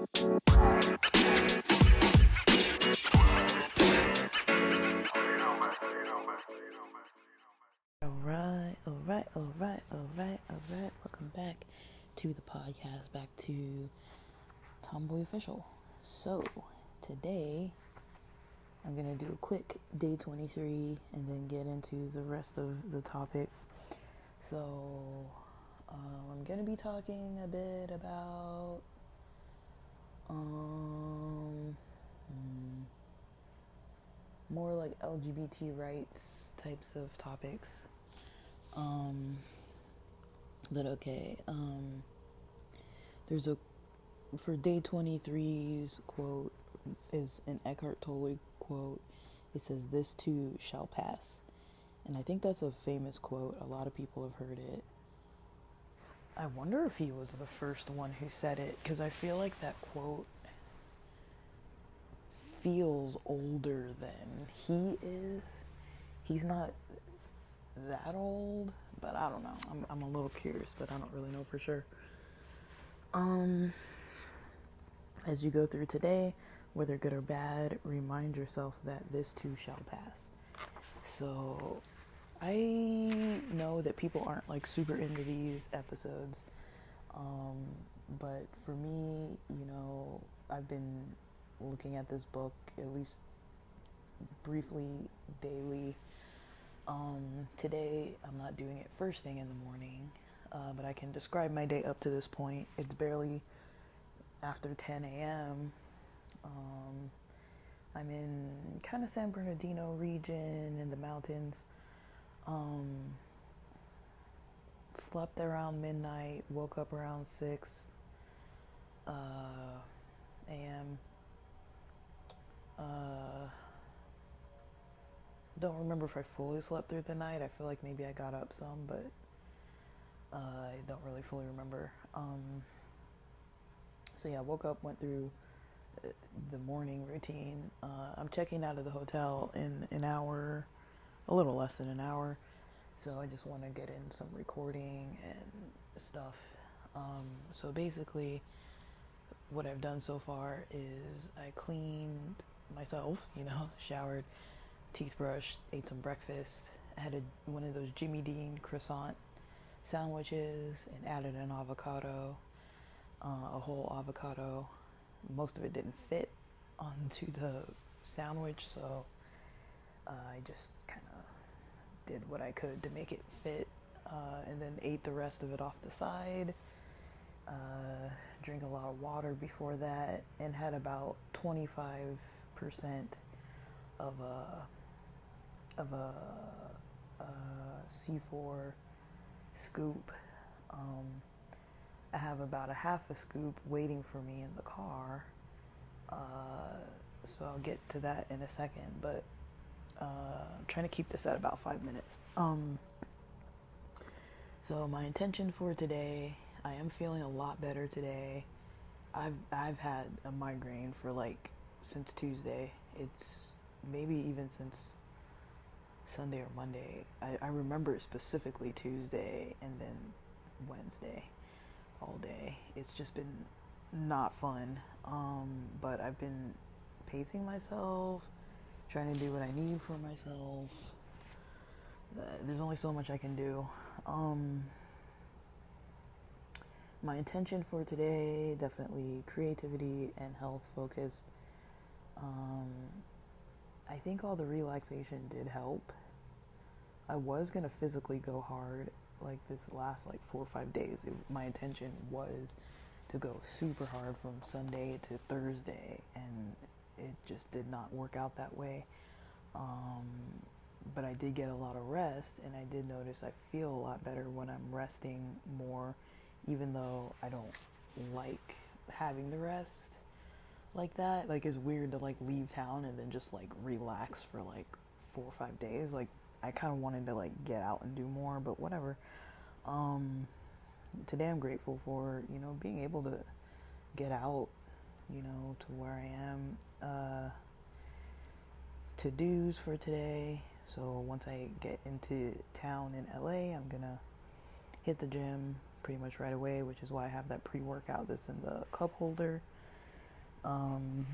Alright. Welcome back to the podcast, back to Tomboy Official. So, today, I'm going to do a quick day 23 and then get into the rest of the topic. So, I'm going to be talking a bit about, more like LGBT rights types of topics. But okay, there's for day 23's quote is an Eckhart Tolle quote. It says, "This too shall pass." And I think that's a famous quote. A lot of people have heard it. I wonder if he was the first one who said it, because I feel like that quote feels older than he is. He's not that old, but I don't know. I'm a little curious, but I don't really know for sure. As you go through today, whether good or bad, remind yourself that this too shall pass. So, I know that people aren't like super into these episodes, but for me, I've been looking at this book at least briefly daily. Today, I'm not doing it first thing in the morning, but I can describe my day up to this point. It's barely after 10 a.m. I'm in kind of San Bernardino region in the mountains. Slept around midnight, woke up around 6 a.m. Don't remember if I fully slept through the night. I feel like maybe I got up some, but I don't really fully remember. So yeah, woke up, went through the morning routine. I'm checking out of the hotel in an hour, a little less than an hour. So I just want to get in some recording and stuff. So basically, what I've done so far is I cleaned myself, showered, teeth brushed, ate some breakfast. I had one of those Jimmy Dean croissant sandwiches and added an avocado, a whole avocado. Most of it didn't fit onto the sandwich, so I just kind of did what I could to make it fit, and then ate the rest of it off the side. Drank a lot of water before that, and had about 25% of a C4 scoop. I have about a half a scoop waiting for me in the car, so I'll get to that in a second, but I'm trying to keep this at about 5 minutes. So my intention for today, I am feeling a lot better today. I've had a migraine for since Tuesday. It's maybe even since Sunday or Monday. I remember it specifically Tuesday and then Wednesday all day. It's just been not fun. But I've been pacing myself, trying to do what I need for myself. There's only so much I can do. My intention for today, definitely creativity and health focused. I think all the relaxation did help. I was going to physically go hard this last 4 or 5 days. My intention was to go super hard from Sunday to Thursday, and it just did not work out that way. But I did get a lot of rest, and I did notice I feel a lot better when I'm resting more, even though I don't like having the rest like that. It's weird to leave town and then just relax for 4 or 5 days. I kind of wanted to get out and do more, but whatever. Today I'm grateful for, being able to get out, to where I am. To-dos for today. So once I get into town in LA, I'm gonna hit the gym pretty much right away, which is why I have that pre-workout that's in the cup holder. Um,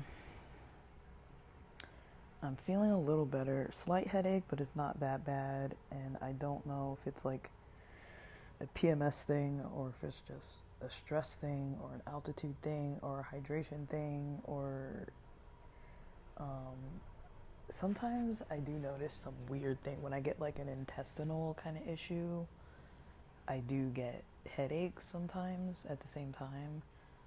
I'm feeling a little better. Slight headache, but it's not that bad. And I don't know if it's like a PMS thing or if it's just a stress thing or an altitude thing or a hydration thing or um, sometimes I do notice some weird thing when I get like an intestinal kind of issue. I do get headaches sometimes at the same time.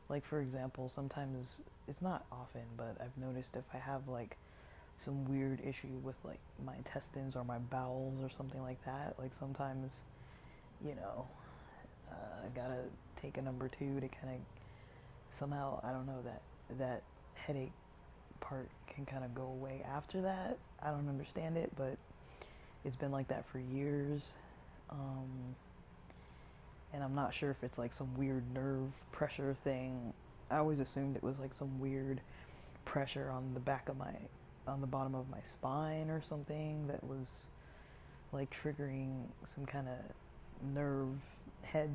Like for example, sometimes it's not often, but I've noticed if I have like some weird issue with like my intestines or my bowels or something like that, like sometimes, you know, I gotta take a number two to kind of somehow, I don't know, that headache part can kind of go away after that. I don't understand it, but it's been like that for years. Um, and I'm not sure if it's like some weird nerve pressure thing. I always assumed it was like some weird pressure on the back of my, on the bottom of my spine or something that was like triggering some kind of nerve head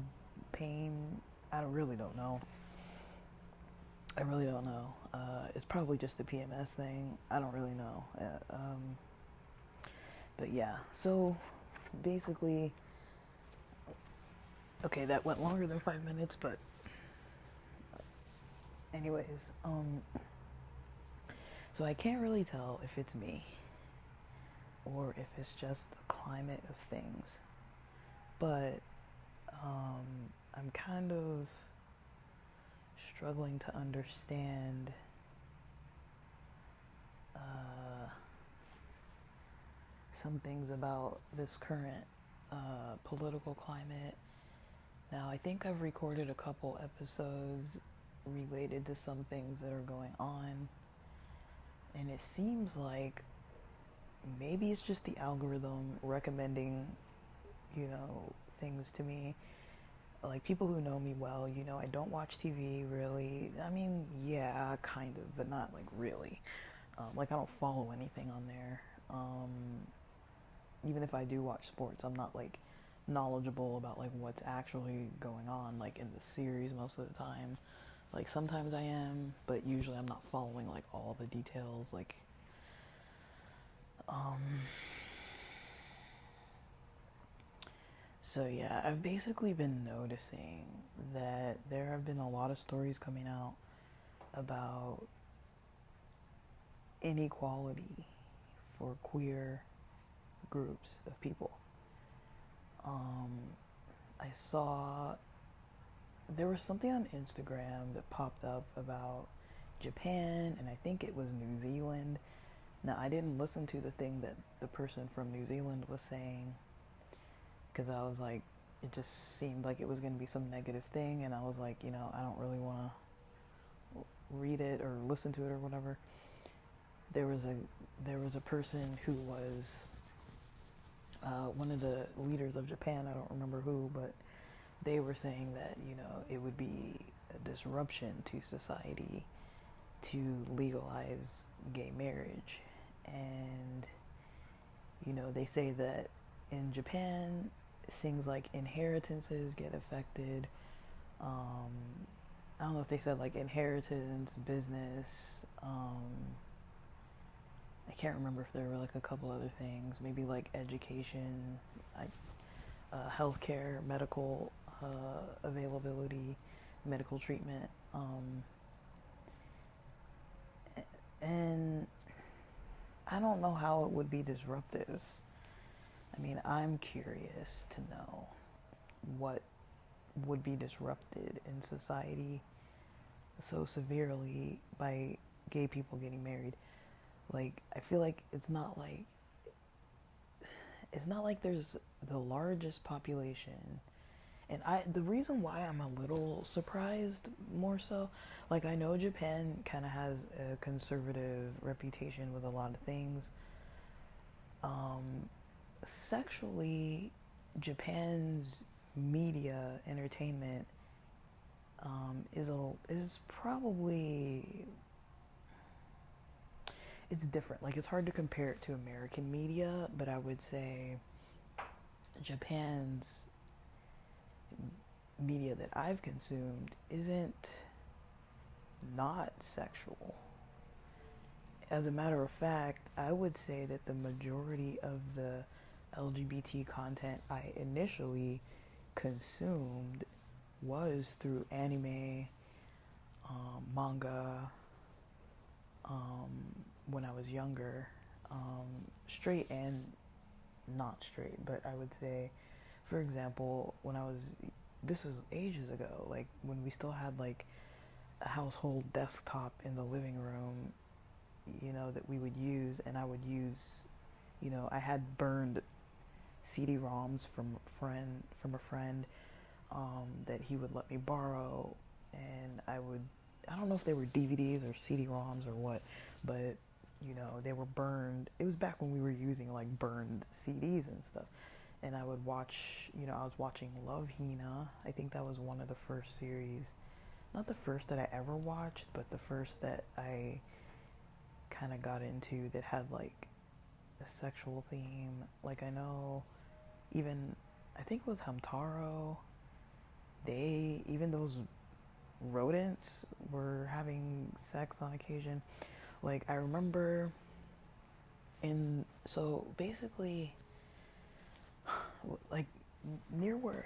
pain. I really don't know. I really don't know. It's probably just a PMS thing. I don't really know. But yeah, so basically, okay, that went longer than 5 minutes, but anyways, so I can't really tell if it's me or if it's just the climate of things, but I'm kind of struggling to understand some things about this current political climate. Now, I think I've recorded a couple episodes related to some things that are going on, and it seems like maybe it's just the algorithm recommending, you know, things to me. Like people who know me well, you know, I don't watch TV really. I mean, yeah, kind of, but not like really. Like I don't follow anything on there. Even if I do watch sports, I'm not like knowledgeable about like what's actually going on like in the series most of the time. Like sometimes I am, but usually I'm not following like all the details. Like, um, so yeah, I've basically been noticing that there have been a lot of stories coming out about inequality for queer groups of people. Um, I saw there was something on Instagram that popped up about Japan, and I think it was New Zealand. Now, I didn't listen to the thing that the person from New Zealand was saying because I was like, it just seemed like it was going to be some negative thing, and I was like, you know, I don't really want to read it or listen to it or whatever. There was a person who was one of the leaders of Japan. I don't remember who, but they were saying that, you know, it would be a disruption to society to legalize gay marriage. And, you know, they say that in Japan, things like inheritances get affected. I don't know if they said like inheritance, business. I can't remember if there were like a couple other things, maybe like education, like healthcare, medical availability, medical treatment, and I don't know how it would be disruptive. I mean, I'm curious to know what would be disrupted in society so severely by gay people getting married. Like, I feel like it's not like there's the largest population. And the reason why I'm a little surprised more so, like I know Japan kind of has a conservative reputation with a lot of things. Sexually, Japan's media entertainment is probably, it's different. Like it's hard to compare it to American media, but I would say Japan's media that I've consumed isn't not sexual. As a matter of fact, I would say that the majority of the LGBT content I initially consumed was through anime, manga, when I was younger, straight and not straight, but I would say, for example, this was ages ago, like when we still had like a household desktop in the living room, that we would use, and I would use, I had burned CD-ROMs from a friend, that he would let me borrow, and I don't know if they were DVDs or CD-ROMs or what, but they were burned. It was back when we were using like burned CDs and stuff, and I would watch. I was watching Love Hina. I think that was one of the first series, not the first that I ever watched, but the first that I kind of got into that had like a sexual theme. Like I know, even I think it was Hamtaro. Even those rodents were having sex on occasion. Like I remember so basically, like near where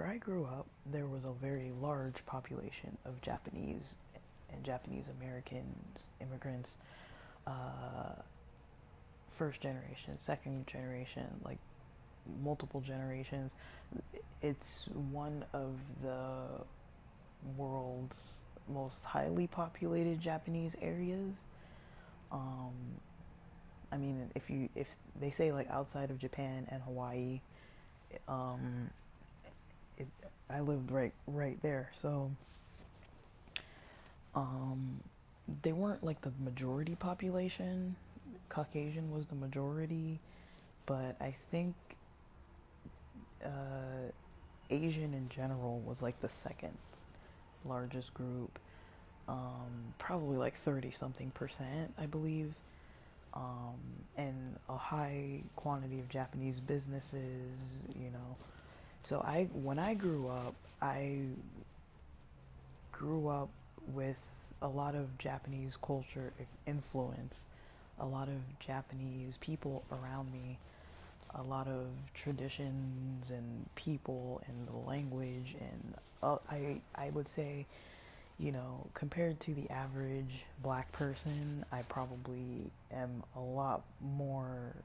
I grew up, there was a very large population of Japanese and Japanese Americans, immigrants, first generation, second generation, like multiple generations. It's one of the world's most highly populated Japanese areas. I mean, if they say like outside of Japan and Hawaii, um, I lived right there, so they weren't like the majority population. Caucasian was the majority, but I think Asian in general was like the second largest group, probably like 30 something percent, I believe, and a high quantity of Japanese businesses. So when I grew up with a lot of Japanese culture influence, a lot of Japanese people around me, a lot of traditions and people and the language, and I would say, compared to the average black person, I probably am a lot more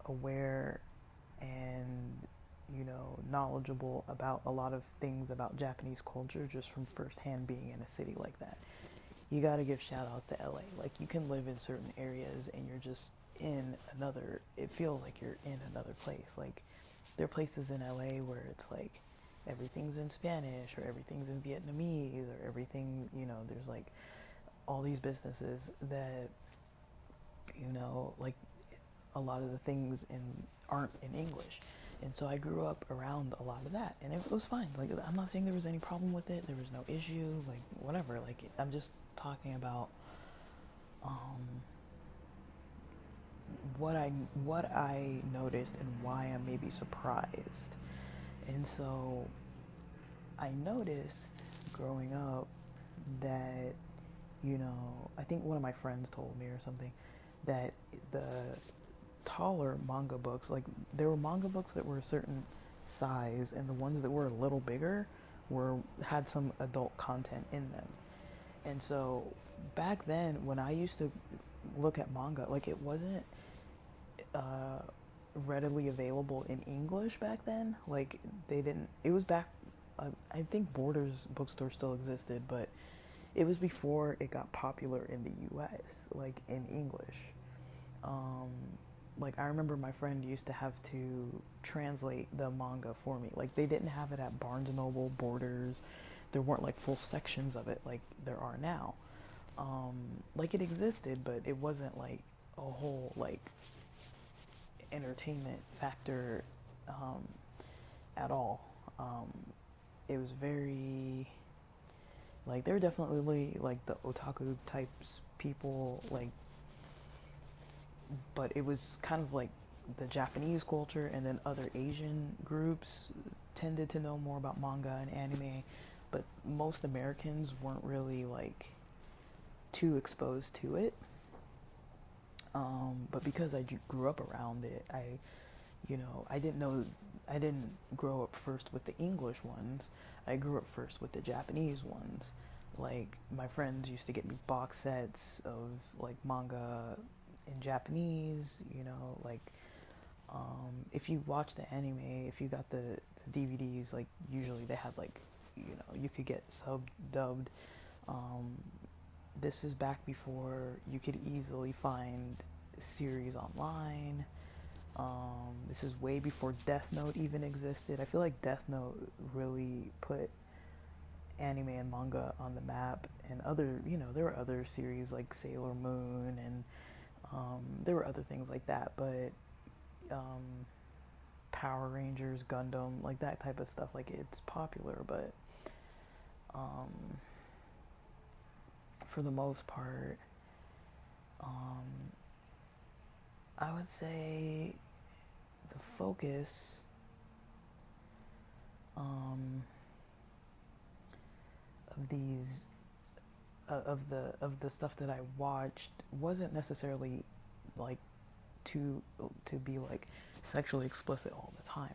aware and knowledgeable about a lot of things about Japanese culture just from firsthand being in a city like that. You got to give shout outs to LA. Like you can live in certain areas and you're just it feels like you're in another place. Like there are places in LA where it's like everything's in Spanish or everything's in Vietnamese or everything, there's like all these businesses that, like a lot of the things aren't in English. And so I grew up around a lot of that, and it was fine. Like I'm not saying there was any problem with it. There was no issue. Like whatever. Like I'm just talking about what I noticed and why I'm maybe surprised. And so I noticed growing up that I think one of my friends told me or something that the taller manga books, like there were manga books that were a certain size, and the ones that were a little bigger had some adult content in them. And so back then, when I used to look at manga, like it wasn't readily available in English back then. Like they didn't. It was back. I think Borders bookstore still existed, but it was before it got popular in the U.S. like in English. Like I remember my friend used to have to translate the manga for me. Like they didn't have it at Barnes and Noble, Borders. There weren't like full sections of it like there are now. Like it existed, but it wasn't like a whole like entertainment factor at all. It was very like there were definitely like the otaku types people like, but it was kind of like the Japanese culture, and then other Asian groups tended to know more about manga and anime, but most Americans weren't really like too exposed to it. But because I grew up around it, I didn't know, I didn't grow up first with the English ones. I grew up first with the Japanese ones. Like, my friends used to get me box sets of like manga in Japanese, like, if you watch the anime, if you got the DVDs, like, usually they had like, you could get dubbed. Um, this is back before you could easily find series online. This is way before Death Note even existed. I feel like Death Note really put anime and manga on the map, and there were other series like Sailor Moon, and there were other things like that, but um, Power Rangers, Gundam, like that type of stuff, like it's popular, but um, for the most part, um, I would say the focus um, of these of the stuff that I watched wasn't necessarily like to be like sexually explicit all the time,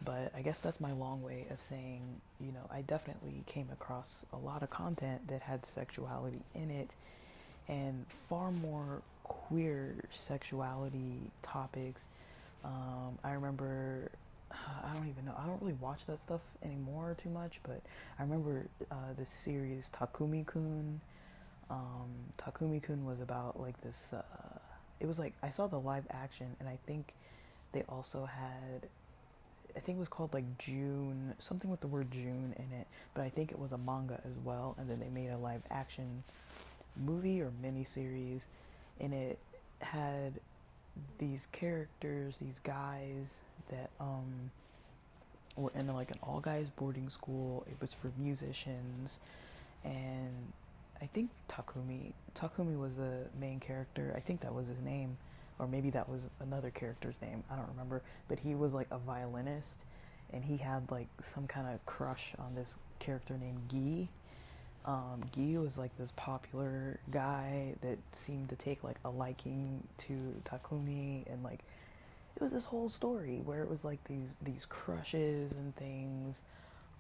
but I guess that's my long way of saying, I definitely came across a lot of content that had sexuality in it, and far more queer sexuality topics. I remember, I don't even know, I don't really watch that stuff anymore too much, but I remember this series Takumi-kun. Takumi-kun was about like this, it was like, I saw the live action, and I think they also had, I think it was called like June, something with the word June in it, but I think it was a manga as well, and then they made a live action movie or miniseries, and it had these characters, these guys that were in like an all guys boarding school. It was for musicians, and I think Takumi was the main character. I think that was his name, or maybe that was another character's name. I don't remember, but he was like a violinist, and he had like some kind of crush on this character named Guy. Guy was like this popular guy that seemed to take like a liking to Takumi, and like it was this whole story where it was like these crushes and things.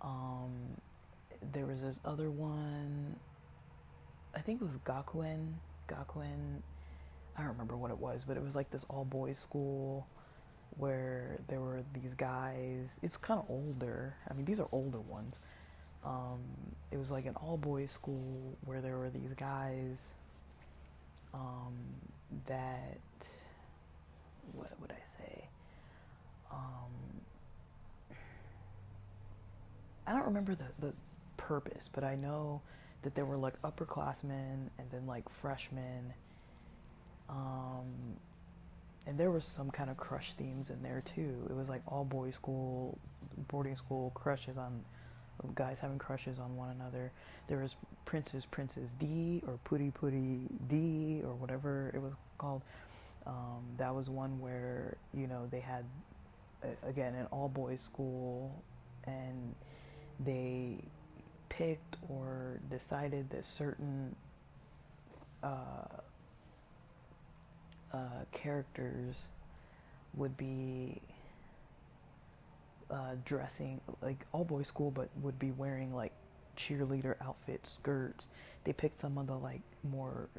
Um, there was this other one, I think it was Gakuen. I don't remember what it was, but it was like this all boys school where there were these guys. It's kind of older. I mean, these are older ones. Um, it was like an all boys school where there were these guys um, that, what would I say? I don't remember the purpose, but I know that there were like upperclassmen and then like freshmen. Um, and there was some kind of crush themes in there too. It was like all boys school, boarding school, crushes on guys having crushes on one another. There was Princess D, or Puri D, or whatever it was called. That was one where they had again an all boys school, and they picked or decided that certain uh, characters would be dressing like all boys school, but would be wearing like cheerleader outfits, skirts. They picked some of the like more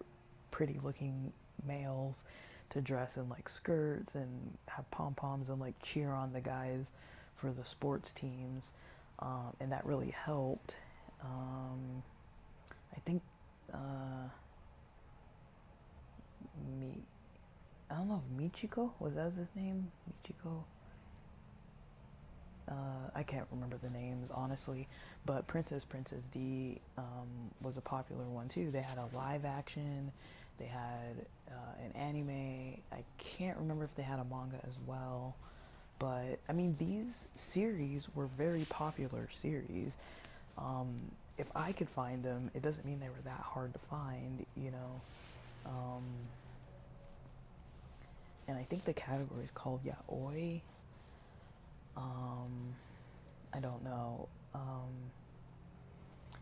pretty looking males to dress in like skirts and have pom poms and like cheer on the guys for the sports teams, and that really helped. I think me. I don't know if Michiko was that his name. Michiko. I can't remember the names honestly, but Princess D was a popular one too. They had a live action, they had an anime. I can't remember if they had a manga as well, but I mean these series were very popular series. If I could find them, it doesn't mean they were that hard to find. Um, and I think the category is called yaoi. I don't know.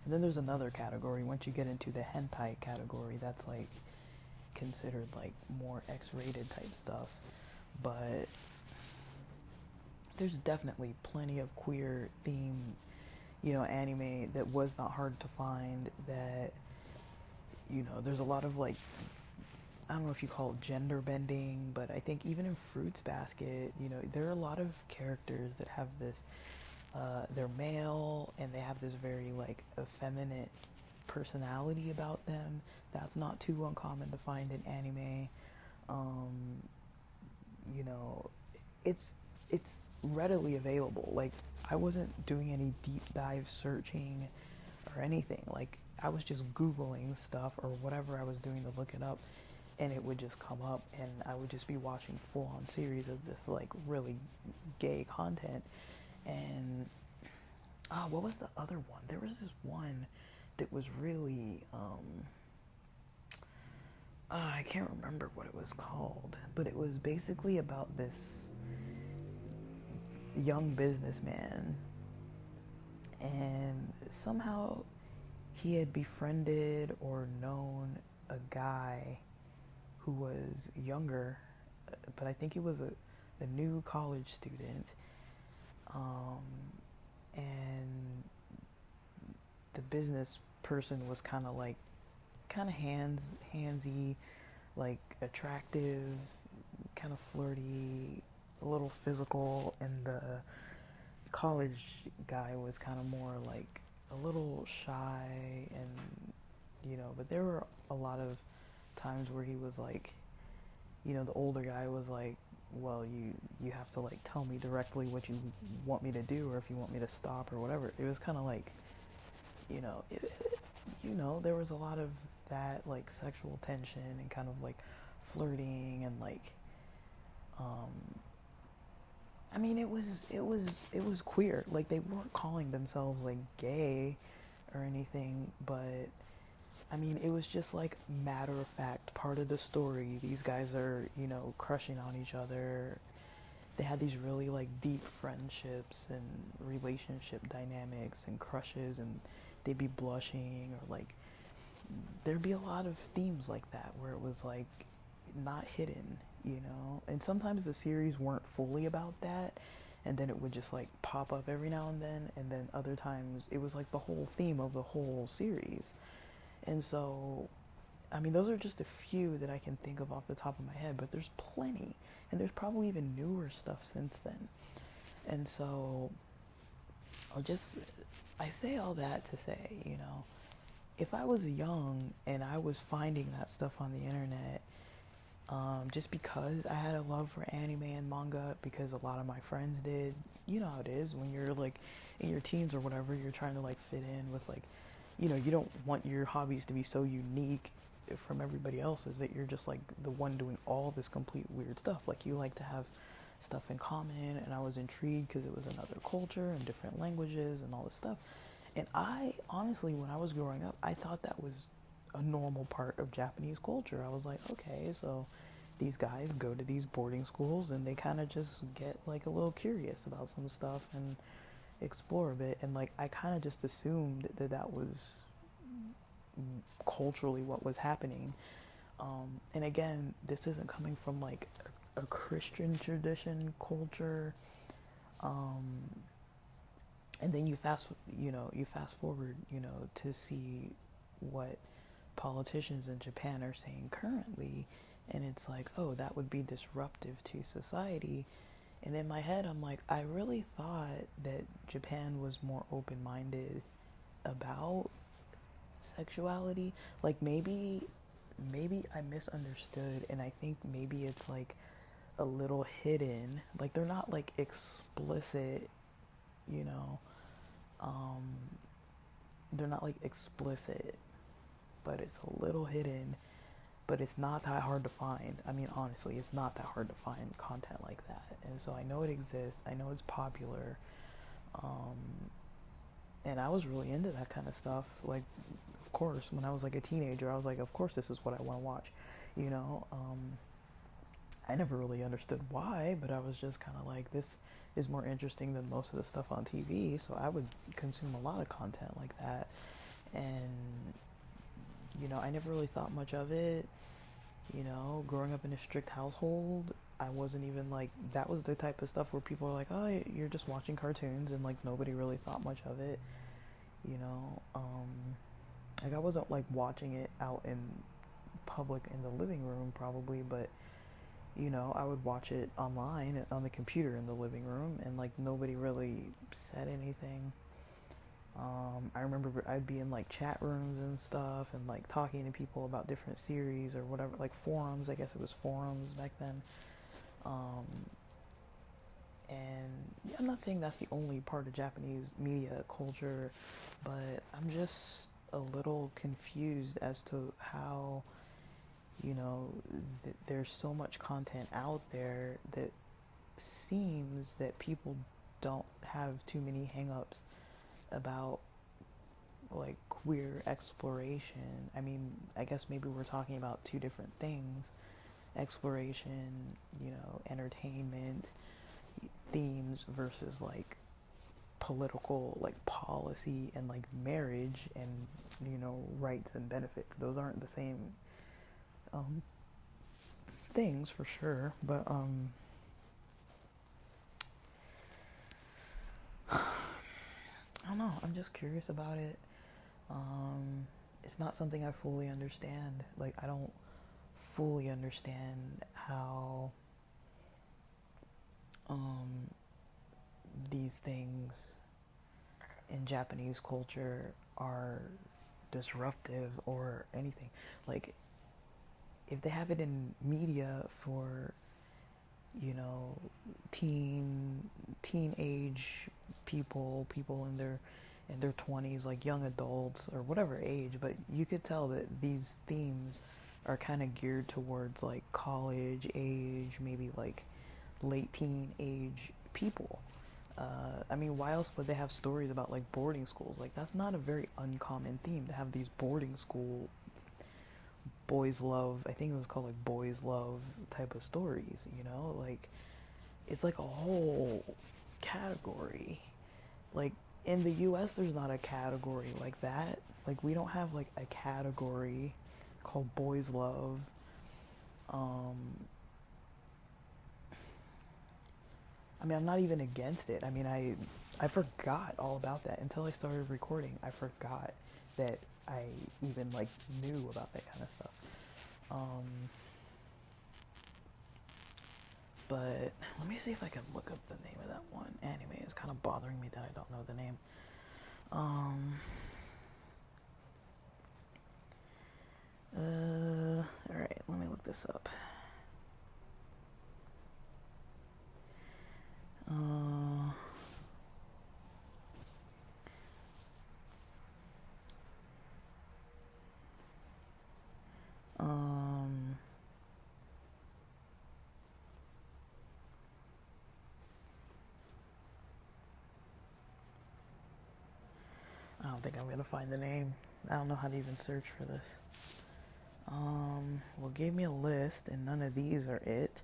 And then there's another category. Once you get into the hentai category, that's like considered like more X-rated type stuff. But there's definitely plenty of queer theme, anime that was not hard to find. That there's a lot of like, I don't know if you call it gender bending, but I think even in Fruits Basket, there are a lot of characters that have this, they're male and they have this very like effeminate personality about them. That's not too uncommon to find in anime. Um, you know, it's readily available. Like I wasn't doing any deep dive searching or anything. Like I was just Googling stuff or whatever I was doing to look it up, and it would just come up, and I would just be watching full on series of this like really gay content. And what was the other one? There was this one that was really I can't remember what it was called, but it was basically about this young businessman, and somehow he had befriended or known a guy who was younger, but I think he was a new college student, um, and the business person was kind of handsy, like attractive, kind of flirty, a little physical, and the college guy was kind of more like a little shy, and but there were a lot of times where he was like, the older guy was like, well, you have to like tell me directly what you want me to do, or if you want me to stop or whatever. It was kind of like, there was a lot of that like sexual tension and kind of like flirting and like, I mean, it was queer. Like they weren't calling themselves like gay or anything, but I mean, it was just like matter of fact part of the story. These guys are, crushing on each other. They had these really like deep friendships and relationship dynamics and crushes, and they'd be blushing, or like there'd be a lot of themes like that where it was like not hidden, and sometimes the series weren't fully about that, and then it would just like pop up every now and then other times it was like the whole theme of the whole series. And so, I mean, those are just a few that I can think of off the top of my head, but there's plenty, and there's probably even newer stuff since then. And so I say all that to say, if I was young and I was finding that stuff on the internet, just because I had a love for anime and manga, because a lot of my friends did, you know how it is when you're like in your teens or whatever, you're trying to like fit in with like, you don't want your hobbies to be so unique from everybody else's that you're just like the one doing all this complete weird stuff. Like you like to have stuff in common, and I was intrigued because it was another culture and different languages and all this stuff. And I honestly, when I was growing up, I thought that was a normal part of Japanese culture. I was like, okay, so these guys go to these boarding schools and they kind of just get like a little curious about some stuff and explore a bit. And like I kind of just assumed that was culturally what was happening. And again, this isn't coming from like a Christian tradition culture. And then you fast forward, to see what politicians in Japan are saying currently, and it's like, oh, that would be disruptive to society. And in my head, I'm like, I really thought that Japan was more open-minded about sexuality. Like maybe I misunderstood, and I think maybe it's like a little hidden. Like they're not like explicit, you know. They're not like explicit, but it's a little hidden. But it's not that hard to find. I mean, honestly, it's not that hard to find content like that. And so I know it exists. I know it's popular. And I was really into that kind of stuff. Like, of course, when I was like a teenager, I was like, of course, this is what I want to watch. You know, I never really understood why, but I was just kind of like, this is more interesting than most of the stuff on TV. So I would consume a lot of content like that. And, I never really thought much of it. Growing up in a strict household, I wasn't even like, that was the type of stuff where people are like, oh, you're just watching cartoons, and like nobody really thought much of it, you know. Like I wasn't like watching it out in public in the living room probably, but I would watch it online on the computer in the living room, and like nobody really said anything. I remember I'd be in like chat rooms and stuff, and like talking to people about different series or whatever, like forums. I guess it was forums back then. Um, and yeah, I'm not saying that's the only part of Japanese media culture, but I'm just a little confused as to how there's so much content out there that seems that people don't have too many hangups about like queer exploration. I mean, I guess maybe we're talking about two different things. Exploration, entertainment themes versus like political, like policy and like marriage and rights and benefits. Those aren't the same um, things for sure, but I don't know. I'm just curious about it. It's not something I fully understand. Like, I don't fully understand how these things in Japanese culture are disruptive or anything. Like, if they have it in media for, you know, teenage people in their 20s, like young adults or whatever age, but you could tell that these themes are kind of geared towards like college age, maybe like late teen age people. I mean, why else would they have stories about like boarding schools? Like, that's not a very uncommon theme to have these boarding school boys love. I think it was called like boys love type of stories. Like it's like a whole category. Like in the U.S., there's not a category like that. Like we don't have like a category called boys love. Um, I mean, I'm not even against it. I mean, I forgot all about that until I started recording. I forgot that I even like knew about that kind of stuff. Um, but let me see if I can look up the name of that one anime. It's kind of bothering me that I don't know the name. All right, let me look this up. Um, I don't think I'm gonna find the name. I don't know how to even search for this. Well, it gave me a list, and none of these are it.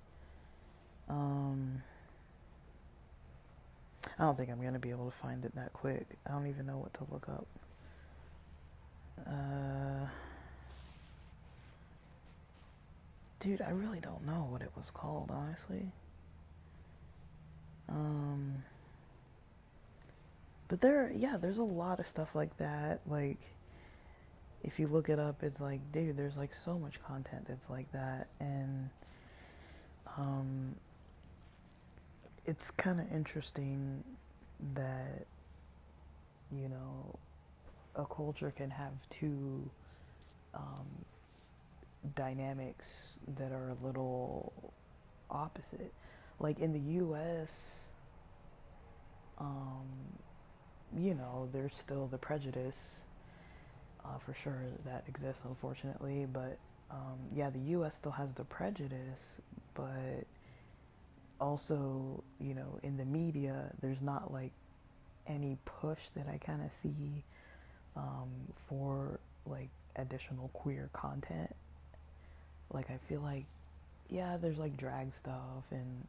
I don't think I'm gonna be able to find it that quick. I don't even know what to look up. Dude, I really don't know what it was called, honestly. But there's a lot of stuff like that. Like, if you look it up, it's like, dude, there's like so much content that's like that, and it's kind of interesting that a culture can have two dynamics that are a little opposite. Like in the U.S., there's still the prejudice for sure that exists, unfortunately. But yeah, the U.S. still has the prejudice, but also, in the media, there's not like any push that I kind of see for like additional queer content. Like, I feel like, yeah, there's like drag stuff, and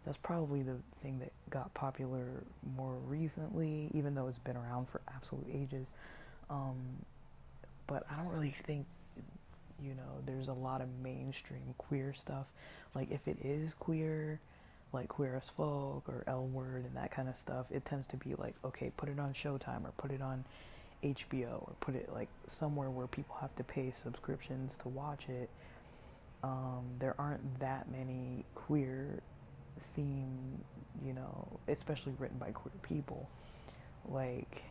that's probably the thing that got popular more recently, even though it's been around for absolute ages. but I don't really think, there's a lot of mainstream queer stuff. Like, if it is queer, like Queer as Folk or L Word and that kind of stuff, it tends to be like, okay, put it on Showtime or put it on HBO or put it like somewhere where people have to pay subscriptions to watch it. There aren't that many queer theme, especially written by queer people. Like,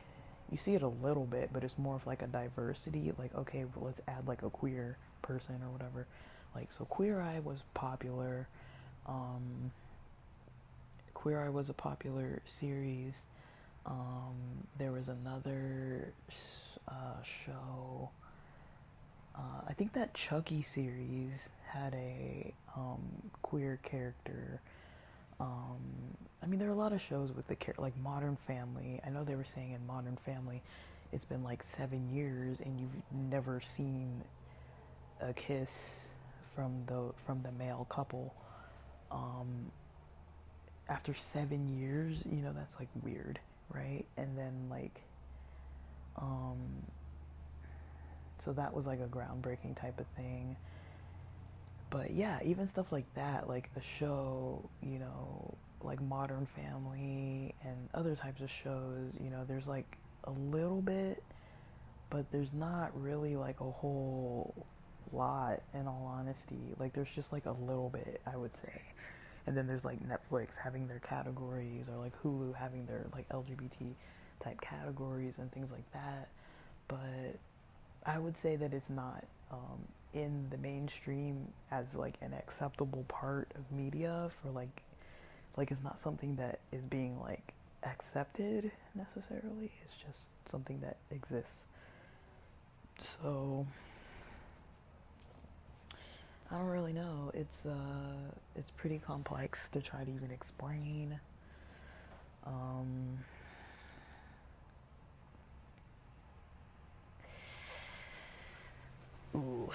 you see it a little bit, but it's more of like a diversity. Like, okay, well, let's add like a queer person or whatever. Like, so Queer Eye was popular. Um, Queer Eye was a popular series. There was another show. I think that Chucky series had a queer character. I mean, there are a lot of shows with like Modern Family. I know they were saying in Modern Family, it's been like 7 years and you've never seen a kiss from the male couple. Um, After 7 years, that's like weird, right? And then like, um, so that was like a groundbreaking type of thing. But yeah, even stuff like that, like a show, like Modern Family and other types of shows, there's like a little bit, but there's not really like a whole lot, in all honesty. Like, there's just like a little bit, I would say. And then there's like Netflix having their categories, or like Hulu having their like LGBT type categories and things like that. But I would say that it's not in the mainstream as like an acceptable part of media for like it's not something that is being like accepted necessarily. It's just something that exists. So I don't really know. It's pretty complex to try to even explain. Um, ooh.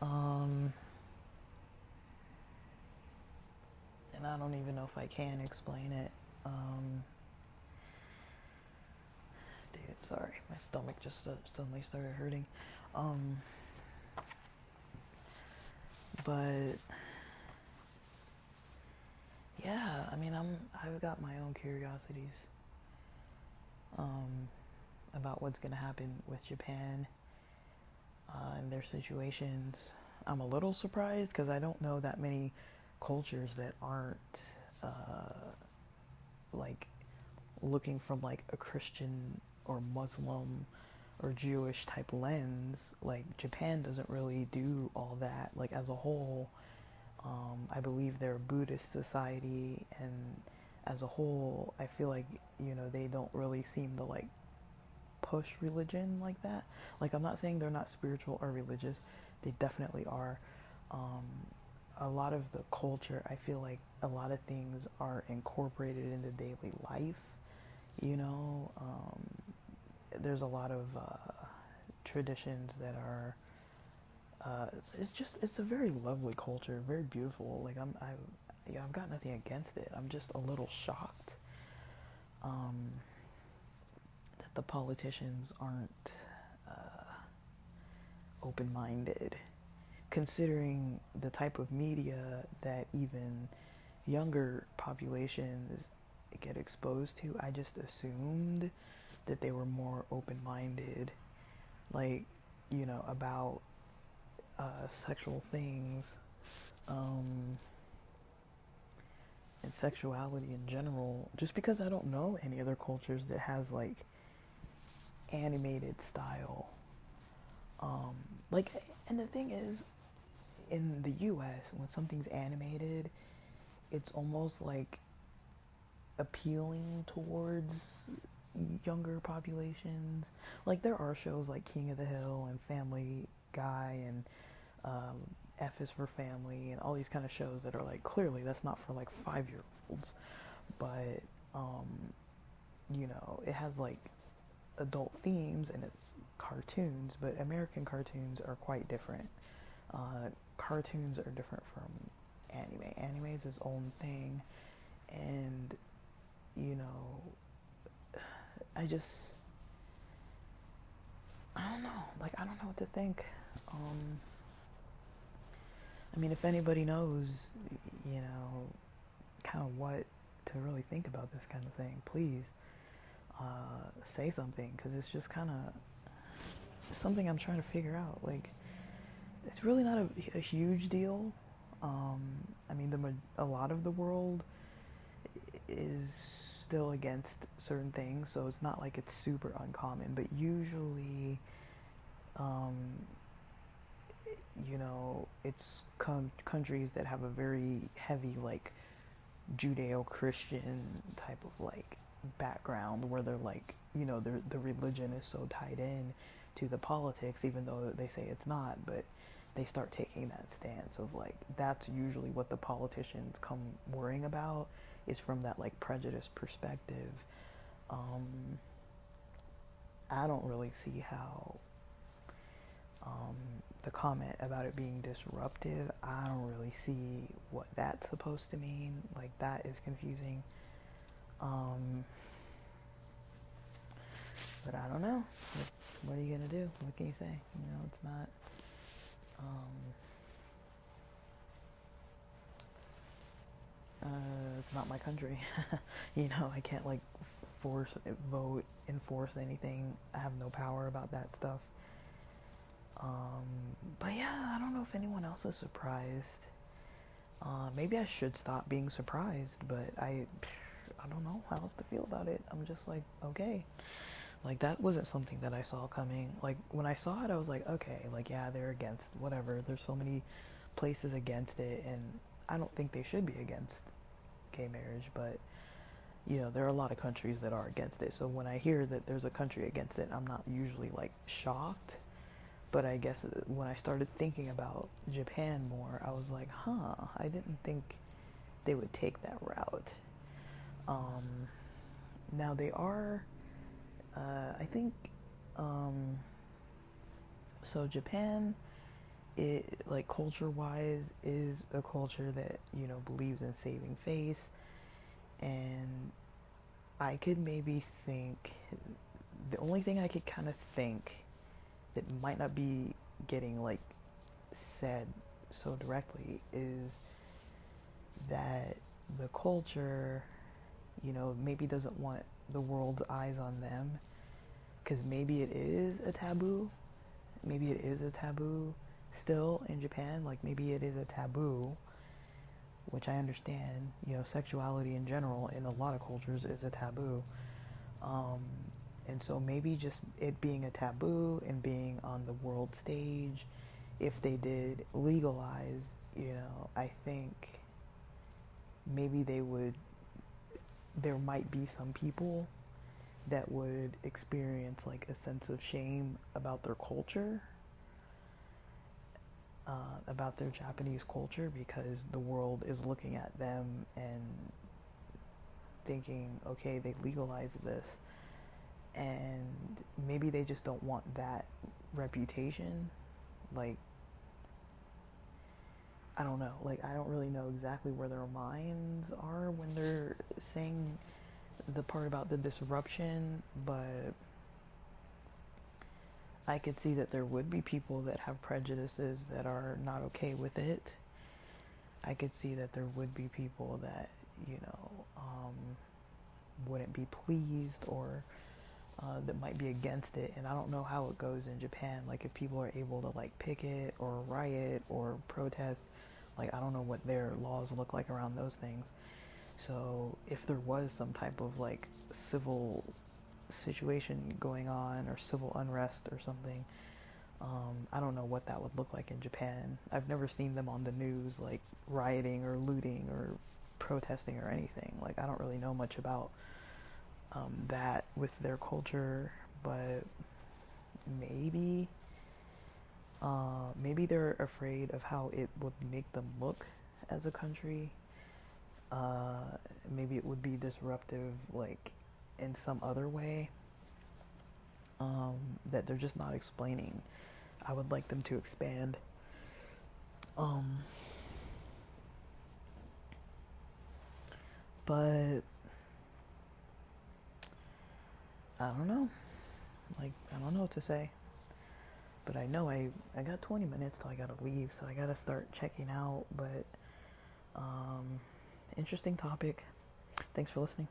Um, and I don't even know if I can explain it. Dude, sorry, my stomach just suddenly started hurting. Um, but yeah, I mean, I've got my own curiosities um, about what's gonna happen with Japan and their situations. I'm a little surprised because I don't know that many cultures that aren't uh, like looking from like a Christian or Muslim or Jewish type lens. Like, Japan doesn't really do all that. Like, as a whole, I believe they're a Buddhist society, and as a whole, I feel like they don't really seem to like push religion like that. Like, I'm not saying they're not spiritual or religious. They definitely are. Um, a lot of the culture, I feel like a lot of things are incorporated into daily life. You know, there's a lot of traditions that are. It's a very lovely culture, very beautiful. Like, I've got nothing against it. I'm just a little shocked um, that the politicians aren't open-minded, considering the type of media that even younger populations get exposed to. I just assumed that they were more open-minded, like, about sexual things, um, and sexuality in general, just because I don't know any other cultures that has like animated style. Um, like, and the thing is, in the US, when something's animated, it's almost like appealing towards younger populations. Like, there are shows like King of the Hill and Family Guy and F is for Family and all these kind of shows that are like, clearly that's not for like 5-year-olds, but it has like adult themes and it's cartoons, but American cartoons are quite different. Cartoons are different from anime. Anime is its own thing, and I just I don't know. Like, I don't know what to think. Um, I mean, if anybody knows, you know, kind of what to really think about this kind of thing, please say something, because it's just kind of something I'm trying to figure out. Like, it's really not a huge deal. Um, I mean, a lot of the world is still against certain things, so it's not like it's super uncommon. But usually, um, you know, it's countries that have a very heavy, like, Judeo-Christian type of, like, background, where they're like, you know, the religion is so tied in to the politics, even though they say it's not. But they start taking that stance of, like, that's usually what the politicians come worrying about, is from that, like, prejudice perspective. um, I don't really see how um, the comment about it being disruptive, I don't really see what that's supposed to mean. Like, that is confusing. Um, but I don't know. What are you gonna do? What can you say? You know, it's not my country. You know, I can't, like, enforce anything. I have no power about that stuff. But yeah, I don't know if anyone else is surprised. Maybe I should stop being surprised, but I don't know how else to feel about it. I'm just like, okay. Like, that wasn't something that I saw coming. Like, when I saw it, I was like, okay, like, yeah, they're against whatever. There's so many places against it, and I don't think they should be against gay marriage, but, you know, there are a lot of countries that are against it. So when I hear that there's a country against it, I'm not usually, like, shocked. But I guess when I started thinking about Japan more, I was like, huh, I didn't think they would take that route. Um, Now they are, I think, um, so Japan, it, like, culture-wise, is a culture that, you know, believes in saving face, and I could maybe think, the only thing I could kind of think that might not be getting, like, said so directly is that the culture, you know, maybe doesn't want the world's eyes on them, because maybe it is a taboo. Maybe it is a taboo still in Japan. Like, maybe it is a taboo, which I understand. You know, sexuality in general in a lot of cultures is a taboo. Um, and so maybe just it being a taboo and being on the world stage, if they did legalize, you know, I think maybe there might be some people that would experience, like, a sense of shame about their culture, about their Japanese culture, because the world is looking at them and thinking, okay, they legalized this, and maybe they just don't want that reputation. Like, I don't know. Like, I don't really know exactly where their minds are when they're saying the part about the disruption, but I could see that there would be people that have prejudices that are not okay with it. I could see that there would be people that, you know, wouldn't be pleased, or that might be against it. And I don't know how it goes in Japan. Like, if people are able to, like, picket or riot or protest, like, I don't know what their laws look like around those things. So if there was some type of, like, civil situation going on, or civil unrest or something, I don't know what that would look like in Japan. I've never seen them on the news, like, rioting or looting or protesting or anything. Like, I don't really know much about that with their culture, but maybe maybe they're afraid of how it would make them look as a country. Maybe it would be disruptive, like, in some other way, that they're just not explaining. I would like them to expand. Um, but I don't know. Like, I don't know what to say. But I know I got 20 minutes till I gotta leave, so I gotta start checking out. But interesting topic. Thanks for listening.